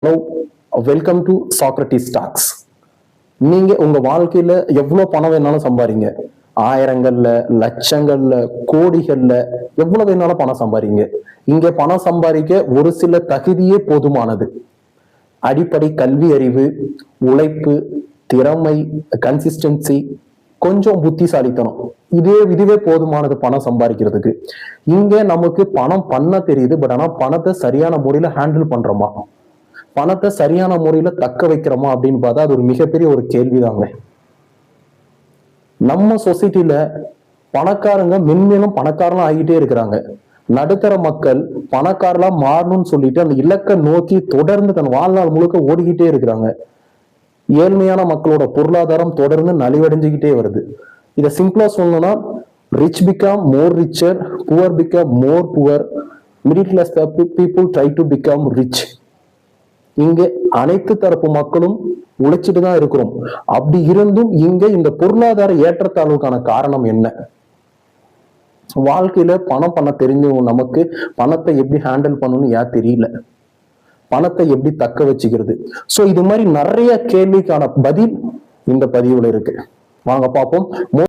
Hello, welcome to Socrates talks. நீங்க உங்க வாழ்க்கையில எவ்வளவு பணம் வேணாலும் சம்பாதிங்க. ஆயிரங்கள்ல, லட்சங்கள்ல, கோடிகள்ல எவ்வளவு வேணாலும் பணம் சம்பாதிங்க. இங்க பணம் சம்பாதிக்க ஒரு சில தகுதியே போதுமானது. அடிப்படை கல்வி அறிவு, உழைப்பு, திறமை, கன்சிஸ்டன்சி, கொஞ்சம் புத்திசாலித்தனம், இதுவே போதுமானது பணம் சம்பாதிக்கிறதுக்கு. இங்க நமக்கு பணம் பண்ண தெரியுது, பட் ஆனா பணத்தை சரியான முறையில ஹேண்டில் பண்றோமா, பணத்தை சரியான முறையில தக்க வைக்கிறோமா அப்படின்னு பார்த்தா அது ஒரு மிகப்பெரிய ஒரு கேள்விதாங்க. நம்ம சொசைட்டில பணக்காரங்க மென்மேலும் பணக்காரலாம் ஆகிட்டே இருக்கிறாங்க. நடுத்தர மக்கள் பணக்காரலாம் மாறணும்னு சொல்லிட்டு அந்த இலக்கை நோக்கி தொடர்ந்து தன் வாழ்நாள் முழுக்க ஓடிக்கிட்டே இருக்கிறாங்க. ஏழ்மையான மக்களோட பொருளாதாரம் தொடர்ந்து நலிவடைஞ்சுக்கிட்டே வருது. இதை சிம்பிளா சொல்லணும்னா, rich become more richer, poor become more poor, middle class people try to become rich. இங்க அனைத்து தரப்பு மக்களும் உழைச்சிட்டு தான் இருக்கிறோம். அப்படி இருந்தும் இங்க இந்த பொருளாதார ஏற்றத்தாழ்வுக்கான காரணம் என்ன? வாழ்க்கையில பணம் பண்ண தெரிஞ்சவங்க நமக்கு பணத்தை எப்படி ஹேண்டில் பண்ணணும்னு ஏன் தெரியல, பணத்தை எப்படி தக்க வச்சுக்கிறது. சோ இது மாதிரி நிறைய கேள்விக்கான பதில் இந்த பதிவுல இருக்கு. வாங்க பார்ப்போம்.